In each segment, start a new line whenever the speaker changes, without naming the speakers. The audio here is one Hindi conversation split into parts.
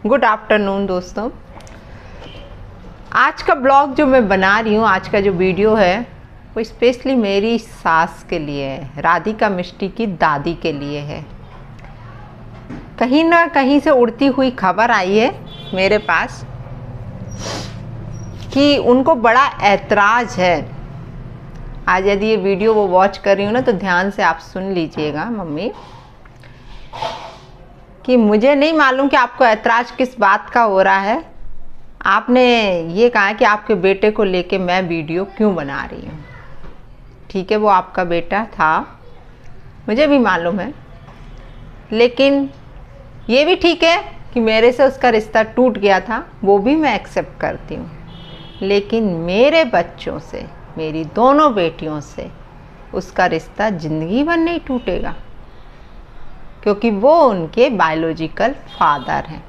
गुड आफ्टरनून दोस्तों। आज का ब्लॉग जो मैं बना रही हूँ, आज का जो वीडियो है वो स्पेशली मेरी सास के लिए है, राधिका मिष्टी की दादी के लिए है। कहीं ना कहीं से उड़ती हुई खबर आई है मेरे पास कि उनको बड़ा ऐतराज़ है। आज यदि ये वीडियो वो वॉच कर रही हूँ ना तो ध्यान से आप सुन लीजिएगा मम्मी, कि मुझे नहीं मालूम कि आपको ऐतराज़ किस बात का हो रहा है। आपने ये कहा कि आपके बेटे को लेके मैं वीडियो क्यों बना रही हूँ। ठीक है, वो आपका बेटा था, मुझे भी मालूम है, लेकिन ये भी ठीक है कि मेरे से उसका रिश्ता टूट गया था, वो भी मैं एक्सेप्ट करती हूँ। लेकिन मेरे बच्चों से, मेरी दोनों बेटियों से उसका रिश्ता ज़िंदगी भर नहीं टूटेगा, क्योंकि वो उनके बायोलॉजिकल फादर हैं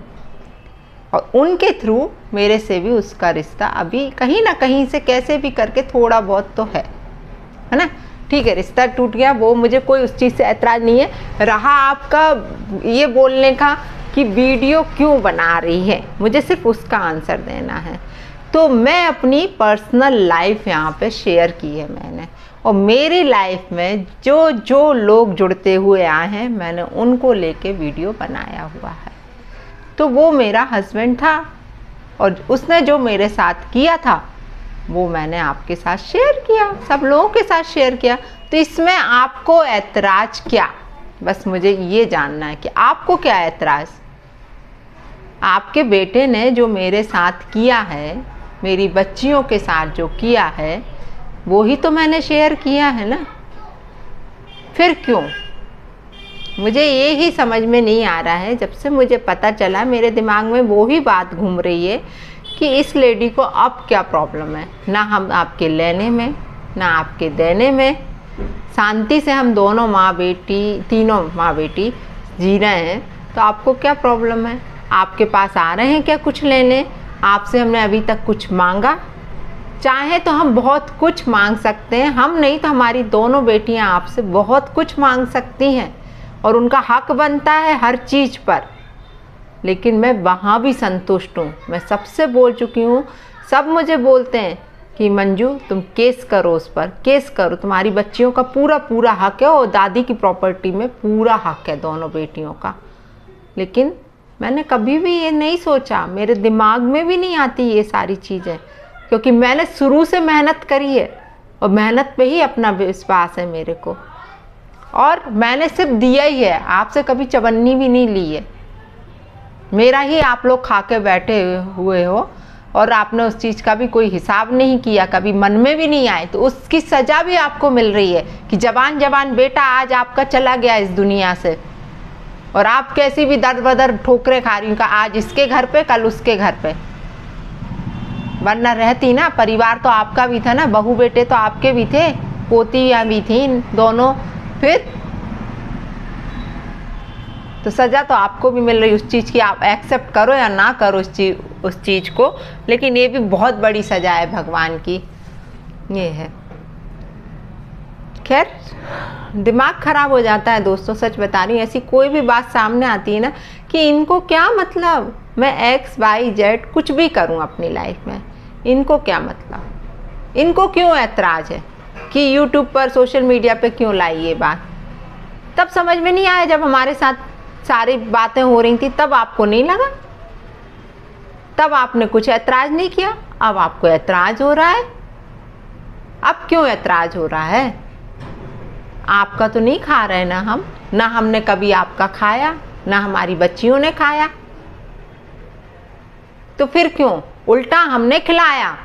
और उनके थ्रू मेरे से भी उसका रिश्ता अभी कहीं ना कहीं से कैसे भी करके थोड़ा बहुत तो है ना। ठीक है, रिश्ता टूट गया, वो मुझे कोई उस चीज़ से ऐतराज़ नहीं है। रहा आपका ये बोलने का कि वीडियो क्यों बना रही है, मुझे सिर्फ उसका आंसर देना है। तो मैं अपनी पर्सनल लाइफ यहाँ पे शेयर की है मैंने, और मेरी लाइफ में जो जो लोग जुड़ते हुए आए हैं मैंने उनको लेके वीडियो बनाया हुआ है। तो वो मेरा हस्बैंड था और उसने जो मेरे साथ किया था वो मैंने आपके साथ शेयर किया, सब लोगों के साथ शेयर किया। तो इसमें आपको ऐतराज़ क्या, बस मुझे ये जानना है कि आपको क्या ऐतराज़। आपके बेटे ने जो मेरे साथ किया है, मेरी बच्चियों के साथ जो किया है, वो ही तो मैंने शेयर किया है ना। फिर क्यों, मुझे ये ही समझ में नहीं आ रहा है। जब से मुझे पता चला, मेरे दिमाग में वो ही बात घूम रही है कि इस लेडी को अब क्या प्रॉब्लम है। ना हम आपके लेने में ना आपके देने में, शांति से हम दोनों माँ बेटी, तीनों माँ बेटी जी रहे हैं, तो आपको क्या प्रॉब्लम है। आपके पास आ रहे हैं क्या कुछ लेने, आपसे हमने अभी तक कुछ मांगा। चाहे तो हम बहुत कुछ मांग सकते हैं, हम नहीं तो हमारी दोनों बेटियां आपसे बहुत कुछ मांग सकती हैं और उनका हक बनता है हर चीज़ पर। लेकिन मैं वहाँ भी संतुष्ट हूँ। मैं सबसे बोल चुकी हूँ, सब मुझे बोलते हैं कि मंजू तुम केस करो, उस पर केस करो, तुम्हारी बच्चियों का पूरा पूरा हक है और दादी की प्रॉपर्टी में पूरा हक है दोनों बेटियों का। लेकिन मैंने कभी भी ये नहीं सोचा, मेरे दिमाग में भी नहीं आती ये सारी चीज़ें, क्योंकि मैंने शुरू से मेहनत करी है और मेहनत पे ही अपना विश्वास है मेरे को। और मैंने सिर्फ दिया ही है, आपसे कभी चवन्नी भी नहीं ली है। मेरा ही आप लोग खा के बैठे हुए हो और आपने उस चीज़ का भी कोई हिसाब नहीं किया, कभी मन में भी नहीं आए, तो उसकी सज़ा भी आपको मिल रही है कि जवान जवान बेटा आज आपका चला गया इस दुनिया से, और आप कैसी भी दर बदर ठोकरे खा रही हूँ, आज इसके घर पे कल उसके घर पे। वरना रहती ना, परिवार तो आपका भी था ना, बहू बेटे तो आपके भी थे, पोतियाँ भी थी दोनों। फिर तो सज़ा तो आपको भी मिल रही उस चीज़ की, आप एक्सेप्ट करो या ना करो उस चीज़ को, लेकिन ये भी बहुत बड़ी सज़ा है भगवान की, ये है। खैर, दिमाग ख़राब हो जाता है दोस्तों, सच बता रही हूँ। ऐसी कोई भी बात सामने आती है ना कि इनको क्या मतलब, मैं XYZ कुछ भी करूँ अपनी लाइफ में, इनको क्या मतलब, इनको क्यों ऐतराज़ है कि यूट्यूब पर सोशल मीडिया पे क्यों लाई ये बात। तब समझ में नहीं आया, जब हमारे साथ सारी बातें हो रही थी तब आपको नहीं लगा, तब आपने कुछ ऐतराज़ नहीं किया। अब आपको ऐतराज़ हो रहा है। अब क्यों ऐतराज़ हो रहा है, आपका तो नहीं खा रहे ना हम, ना हमने कभी आपका खाया, ना हमारी बच्चियों ने खाया, तो फिर क्यों, उल्टा हमने खिलाया।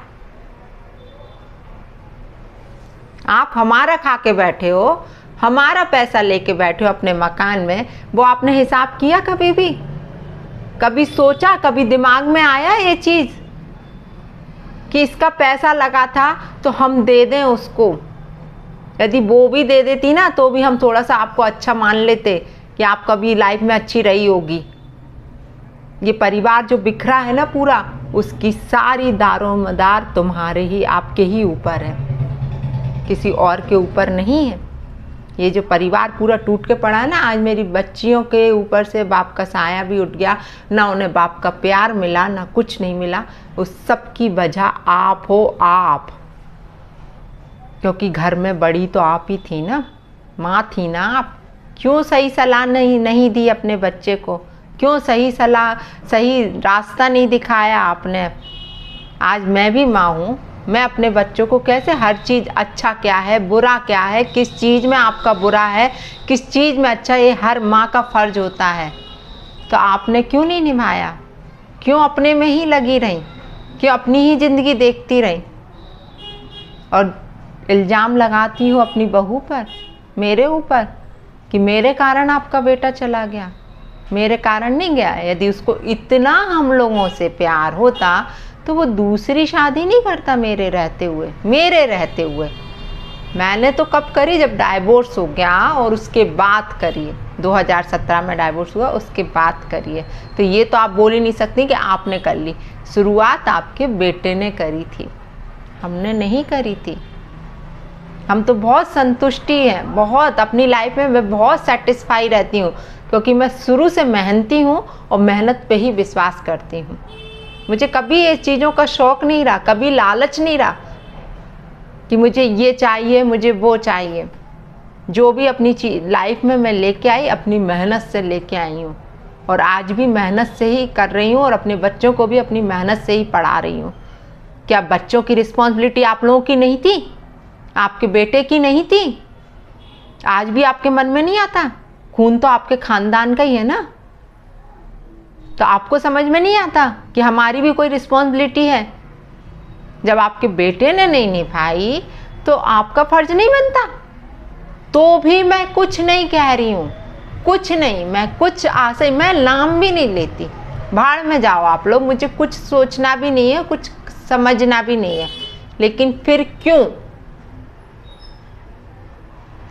आप हमारा खा के बैठे हो, हमारा पैसा लेके बैठे हो अपने मकान में, वो आपने हिसाब किया कभी भी, कभी सोचा, कभी दिमाग में आया ये चीज़ कि इसका पैसा लगा था तो हम दे दें उसको। यदि वो भी दे देती ना तो भी हम थोड़ा सा आपको अच्छा मान लेते कि आप कभी लाइफ में अच्छी रही होगी। ये परिवार जो बिखरा है ना पूरा, उसकी सारी दारोमदार तुम्हारे ही, आपके ही ऊपर है, किसी और के ऊपर नहीं है। ये जो परिवार पूरा टूट के पड़ा है ना, आज मेरी बच्चियों के ऊपर से बाप का साया भी उठ गया, ना उन्हें बाप का प्यार मिला, ना कुछ नहीं मिला, उस सब की वजह आप हो, आप। क्योंकि घर में बड़ी तो आप ही थी ना, माँ थी ना आप। क्यों सही सलाह नहीं दी अपने बच्चे को? क्यों सही सलाह, सही रास्ता नहीं दिखाया आपने? आज मैं भी माँ हूँ, मैं अपने बच्चों को कैसे हर चीज़, अच्छा क्या है, बुरा क्या है, किस चीज़ में आपका बुरा है, किस चीज़ में अच्छा, ये हर माँ का फ़र्ज होता है। तो आपने क्यों नहीं निभाया? क्यों अपने में ही लगी रही? क्यों अपनी ही ज़िंदगी देखती रही? और इल्ज़ाम लगाती हो अपनी बहू पर, मेरे ऊपर, कि मेरे कारण आपका बेटा चला गया। मेरे कारण नहीं गया। यदि उसको इतना हम लोगों से प्यार होता तो वो दूसरी शादी नहीं करता मेरे रहते हुए। मैंने तो कब करी? जब डाइवोर्स हो गया, और उसके बाद करिए। 2017 में डाइवोर्स हुआ, उसके बाद करिए। तो ये तो आप बोल ही नहीं सकती कि आपने कर ली। शुरुआत आपके बेटे ने करी थी, हमने नहीं करी थी। हम तो बहुत संतुष्टि हैं, बहुत अपनी लाइफ में मैं बहुत सेटिस्फाई रहती हूँ, क्योंकि मैं शुरू से मेहनती हूँ और मेहनत पे ही विश्वास करती हूँ। मुझे कभी ये चीज़ों का शौक़ नहीं रहा, कभी लालच नहीं रहा कि मुझे ये चाहिए, मुझे वो चाहिए। जो भी अपनी लाइफ में मैं लेके आई, अपनी मेहनत से लेके आई हूँ, और आज भी मेहनत से ही कर रही हूँ, और अपने बच्चों को भी अपनी मेहनत से ही पढ़ा रही हूँ। क्या बच्चों की रिस्पॉन्सिबिलिटी आप लोगों की नहीं थी? आपके बेटे की नहीं थी? आज भी आपके मन में नहीं आता? खून तो आपके खानदान का ही है ना। तो आपको समझ में नहीं आता कि हमारी भी कोई रिस्पॉन्सिबिलिटी है? जब आपके बेटे ने नहीं निभाई तो आपका फर्ज नहीं बनता? तो भी मैं कुछ नहीं कह रही हूँ, कुछ नहीं, मैं कुछ आशा, मैं नाम भी नहीं लेती। भाड़ में जाओ आप लोग, मुझे कुछ सोचना भी नहीं है, कुछ समझना भी नहीं है। लेकिन फिर क्यों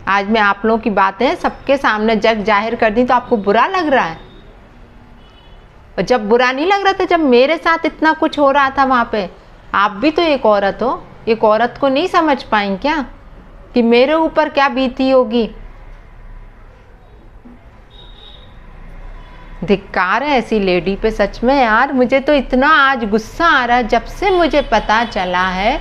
आज मैं आप लोगों की बातें सबके सामने जग जाहिर कर दी तो आपको बुरा लग रहा है? और जब बुरा नहीं लग रहा था, जब मेरे साथ इतना कुछ हो रहा था वहाँ पे, आप भी तो एक औरत हो। एक औरत को नहीं समझ पाई क्या कि मेरे ऊपर क्या बीती होगी? धिक्कार है ऐसी लेडी पे, सच में यार। मुझे तो इतना आज गुस्सा आ रहा है, जब से मुझे पता चला है।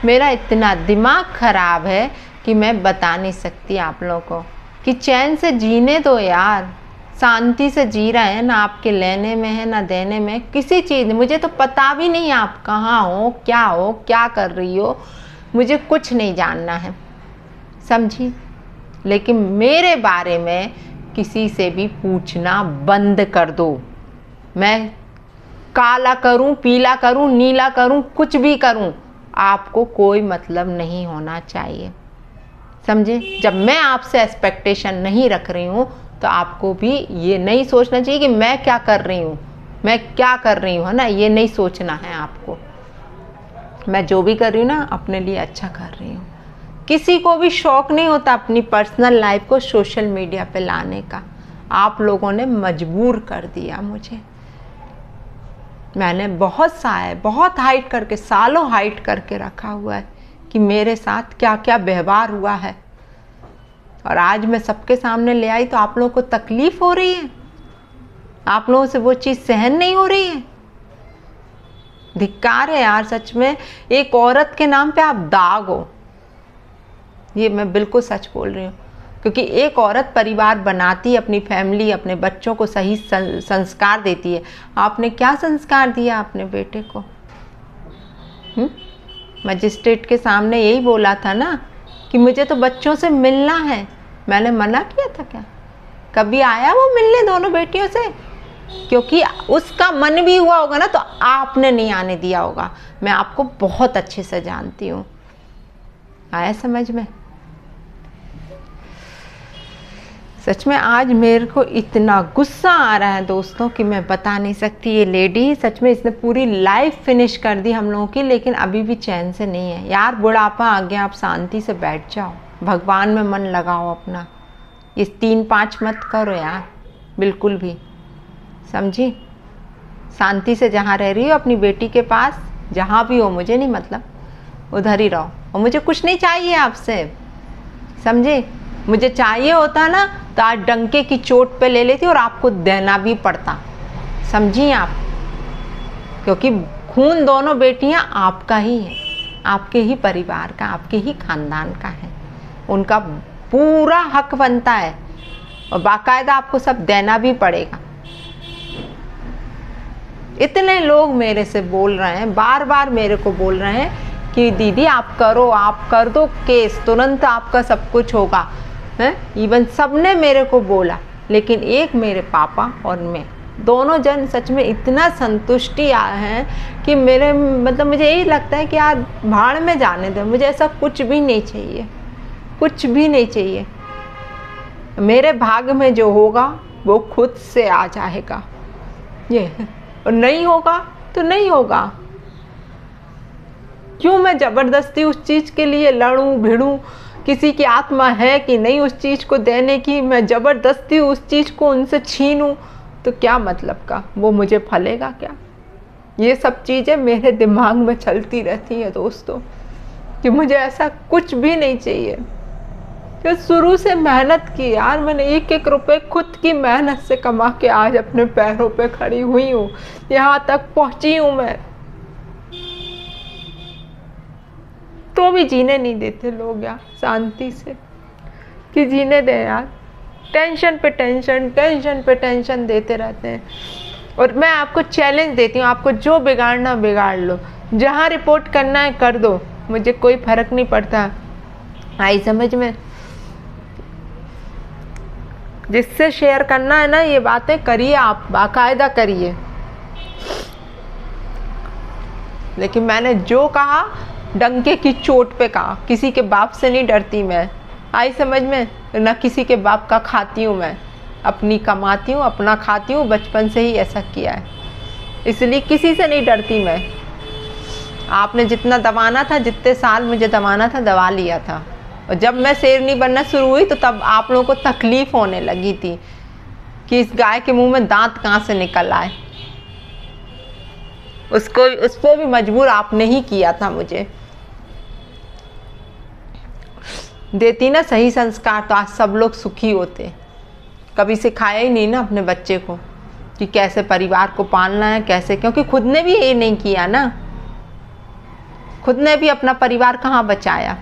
मेरा इतना दिमाग खराब है कि मैं बता नहीं सकती आप लोगों को, कि चैन से जीने दो यार, शांति से जी रहे हैं ना। आपके लेने में है ना देने में, किसी चीज़। मुझे तो पता भी नहीं आप कहाँ हो, क्या कर रही हो, मुझे कुछ नहीं जानना है, समझी? लेकिन मेरे बारे में किसी से भी पूछना बंद कर दो। मैं काला करूं, पीला करूं, नीला करूं, कुछ भी करूं, आपको कोई मतलब नहीं होना चाहिए, समझे? जब मैं आपसे एक्सपेक्टेशन नहीं रख रही हूँ तो आपको भी ये नहीं सोचना चाहिए कि मैं क्या कर रही हूँ, है ना? ये नहीं सोचना है आपको। मैं जो भी कर रही हूँ ना, अपने लिए अच्छा कर रही हूँ। किसी को भी शौक़ नहीं होता अपनी पर्सनल लाइफ को सोशल मीडिया पे लाने का। आप लोगों ने मजबूर कर दिया मुझे। मैंने बहुत हाइड करके, सालों हाइड करके रखा हुआ है कि मेरे साथ क्या क्या व्यवहार हुआ है, और आज मैं सबके सामने ले आई तो आप लोगों को तकलीफ हो रही है, आप लोगों से वो चीज़ सहन नहीं हो रही है। धिक्कार है यार, सच में। एक औरत के नाम पे आप दाग हो, ये मैं बिल्कुल सच बोल रही हूँ। क्योंकि एक औरत परिवार बनाती है, अपनी फैमिली, अपने बच्चों को सही संस्कार देती है। आपने क्या संस्कार दिया अपने बेटे को? मजिस्ट्रेट के सामने यही बोला था ना कि मुझे तो बच्चों से मिलना है। मैंने मना किया था क्या? कभी आया वो मिलने दोनों बेटियों से? क्योंकि उसका मन भी हुआ होगा ना, तो आपने नहीं आने दिया होगा। मैं आपको बहुत अच्छे से जानती हूँ। आया समझ में? सच में आज मेरे को इतना गुस्सा आ रहा है दोस्तों कि मैं बता नहीं सकती। ये लेडी सच में, इसने पूरी लाइफ फिनिश कर दी हम लोगों की, लेकिन अभी भी चैन से नहीं है यार। बुढ़ापा आ गया, आप शांति से बैठ जाओ, भगवान में मन लगाओ अपना। ये 3-5 मत करो यार, बिल्कुल भी, समझी? शांति से जहाँ रह रही हो अपनी बेटी के पास, जहाँ भी हो, मुझे नहीं मतलब, उधर ही रहो। और मुझे कुछ नहीं चाहिए आपसे, समझे? मुझे चाहिए होता ना तो आज डंके की चोट पे ले लेती और आपको देना भी पड़ता, समझिए आप, क्योंकि खून दोनों बेटियां आपका ही है, आपके ही परिवार का, आपके ही खानदान का है, उनका पूरा हक बनता है और बाकायदा आपको सब देना भी पड़ेगा। इतने लोग मेरे से बोल रहे हैं, बार बार मेरे को बोल रहे हैं कि दीदी आप करो, आप कर दो केस, तुरंत आपका सब कुछ होगा, हैं? इवन सबने मेरे को बोला, लेकिन एक मेरे पापा और मैं दोनों जन सच में इतना संतुष्टि आए हैं कि मेरे मतलब मुझे यही लगता है कि यार भाड़ में जाने दे, मुझे ऐसा कुछ भी नहीं चाहिए, कुछ भी नहीं चाहिए। मेरे भाग्य में जो होगा वो खुद से आ जाएगा, ये, और नहीं होगा तो नहीं होगा। क्यों मैं ज़बरदस्ती उस चीज़ के लिए लड़ूं भिड़ूं? किसी की आत्मा है कि नहीं उस चीज़ को देने की, मैं ज़बरदस्ती उस चीज़ को उनसे छीनूं तो क्या मतलब का, वो मुझे फलेगा क्या? ये सब चीज़ें मेरे दिमाग में चलती रहती हैं दोस्तों कि मुझे ऐसा कुछ भी नहीं चाहिए। तो शुरू से मेहनत की यार, मैंने एक एक रुपए खुद की मेहनत से कमा के आज अपने पैरों पे खड़ी हुई हूँ, यहाँ तक पहुँची हूँ मैं, तो भी जीने नहीं देते लोग यार शांति से, कि जीने दें यार, टेंशन पे टेंशन, टेंशन पे टेंशन देते रहते हैं। और मैं आपको चैलेंज देती हूँ, आपको जो बिगाड़ना बिगाड़ लो, जहाँ रिपोर्ट करना है कर दो, मुझे कोई फर्क नहीं पड़ता। आई समझ में? जिससे शेयर करना है ना ये बातें करिए, आप बाकायदा करिए। लेकिन मैंने जो कहा डंके की चोट पे कहा, किसी के बाप से नहीं डरती मैं, आई समझ में? ना किसी के बाप का खाती हूँ मैं, अपनी कमाती हूँ, अपना खाती हूँ, बचपन से ही ऐसा किया है, इसलिए किसी से नहीं डरती मैं। आपने जितना दबाना था, जितने साल मुझे दबाना था, दबा लिया था। और जब मैं शेरनी बनना शुरू हुई तो तब आप लोगों को तकलीफ होने लगी थी कि इस गाय के मुंह में दांत कहाँ से निकल आए। उस पर भी मजबूर आपने ही किया था मुझे। देती ना सही संस्कार तो आज सब लोग सुखी होते। कभी सिखाया ही नहीं ना अपने बच्चे को कि कैसे परिवार को पालना है, कैसे, क्योंकि खुद ने भी ये नहीं किया ना, खुद ने भी अपना परिवार कहाँ बचाया।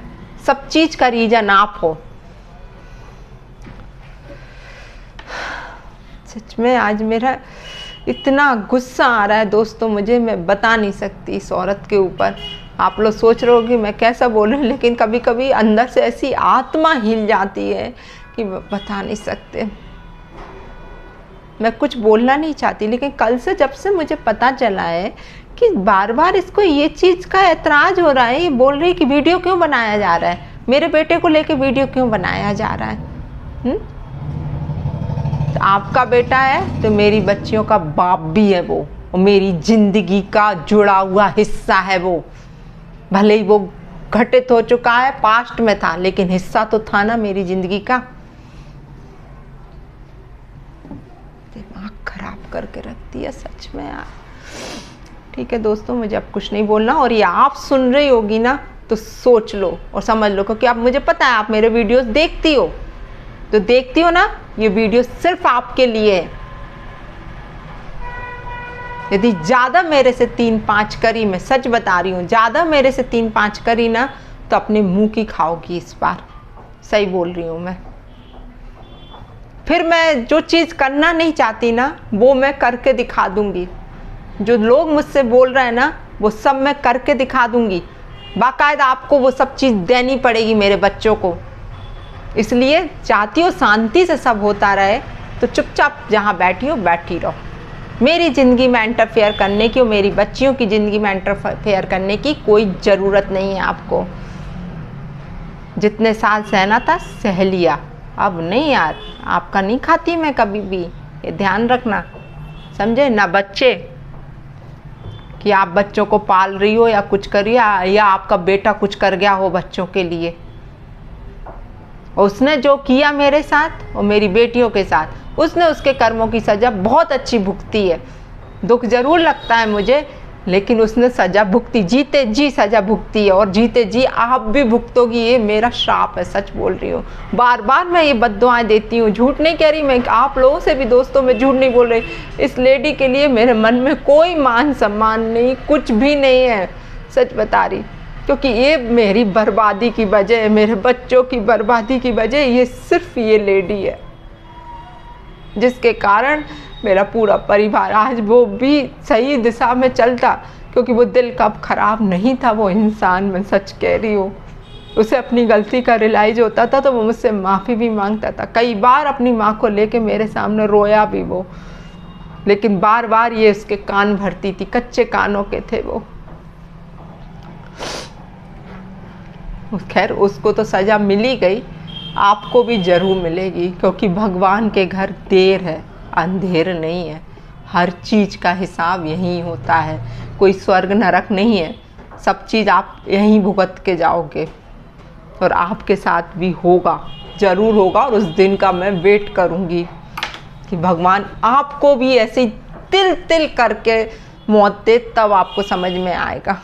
सब चीज का रीजन आप हो। सच में आज मेरा इतना गुस्सा आ रहा है दोस्तों, मुझे, मैं बता नहीं सकती इस औरत के ऊपर। आप लोग सोच रहे हो कि मैं कैसा बोल रही हूँ, लेकिन कभी कभी अंदर से ऐसी आत्मा हिल जाती है कि बता नहीं सकते। मैं कुछ बोलना नहीं चाहती, लेकिन कल से जब से मुझे पता चला है कि बार बार इसको ये चीज़ का ऐतराज़ हो रहा है, ये बोल रही है कि वीडियो क्यों बनाया जा रहा है, मेरे बेटे को लेके वीडियो क्यों बनाया जा रहा है। तो आपका बेटा है तो मेरी बच्चियों का बाप भी है वो, और मेरी जिंदगी का जुड़ा हुआ हिस्सा है वो। भले ही वो घटित हो चुका है, पास्ट में था, लेकिन हिस्सा तो था ना मेरी जिंदगी का। दिमाग खराब करके रखती है सच में यार। ठीक है दोस्तों, मुझे अब कुछ नहीं बोलना, और ये आप सुन रही होगी ना तो सोच लो और समझ लो, क्योंकि अब मुझे पता है आप मेरे वीडियोस देखती हो, तो देखती हो ना, ये वीडियो सिर्फ आपके लिए है। यदि ज़्यादा मेरे से 3-5 करी, मैं सच बता रही हूँ, ज़्यादा मेरे से 3-5 करी ना तो अपने मुंह की खाओगी इस बार, सही बोल रही हूँ मैं। फिर मैं जो चीज़ करना नहीं चाहती ना वो मैं करके दिखा दूंगी। जो लोग मुझसे बोल रहे हैं ना वो सब मैं करके दिखा दूंगी। बाकायदा आपको वो सब चीज़ देनी पड़ेगी मेरे बच्चों को। इसलिए चाहती हो शांति से सब होता रहे तो चुपचाप जहाँ बैठी हो बैठी रहो। मेरी ज़िंदगी में इंटरफेयर करने की और मेरी बच्चियों की ज़िंदगी में इंटरफेयर करने की कोई ज़रूरत नहीं है आपको। जितने साल सहना था सह लिया, अब नहीं यार, आपका नहीं खाती मैं कभी भी, ये ध्यान रखना, समझे ना। बच्चे कि आप बच्चों को पाल रही हो या कुछ कर रही हो, या आपका बेटा कुछ कर गया हो बच्चों के लिए, उसने जो किया मेरे साथ और मेरी बेटियों के साथ, उसने उसके कर्मों की सज़ा बहुत अच्छी भुगती है। दुख ज़रूर लगता है मुझे लेकिन उसने सज़ा भुगती, जीते जी सज़ा भुगती है, और जीते जी आप भी भुगतोगी, ये मेरा श्राप है, सच बोल रही हूँ। बार बार मैं ये बद्दुआएं देती हूँ, झूठ नहीं कह रही मैं, आप लोगों से भी दोस्तों में झूठ नहीं बोल रही। इस लेडी के लिए मेरे मन में कोई मान सम्मान नहीं, कुछ भी नहीं है, सच बता रही, क्योंकि ये मेरी बर्बादी की वजह है, मेरे बच्चों की बर्बादी की वजह ये सिर्फ ये लेडी है, जिसके कारण मेरा पूरा परिवार आज वो भी सही दिशा में चलता, क्योंकि वो दिल कब खराब नहीं था वो इंसान, मैं सच कह रही हूँ। उसे अपनी गलती का रियलाइज होता था तो वो मुझसे माफ़ी भी मांगता था, कई बार अपनी माँ को लेके मेरे सामने रोया भी वो, लेकिन बार बार ये उसके कान भरती थी, कच्चे कानों के थे वो। खैर उसको तो सज़ा मिली गई, आपको भी ज़रूर मिलेगी, क्योंकि भगवान के घर देर है अंधेर नहीं है, हर चीज़ का हिसाब यहीं होता है, कोई स्वर्ग नरक नहीं है, सब चीज़ आप यहीं भुगत के जाओगे, और आपके साथ भी होगा, ज़रूर होगा, और उस दिन का मैं वेट करूँगी कि भगवान आपको भी ऐसे तिल तिल करके मौत दे, तब आपको समझ में आएगा।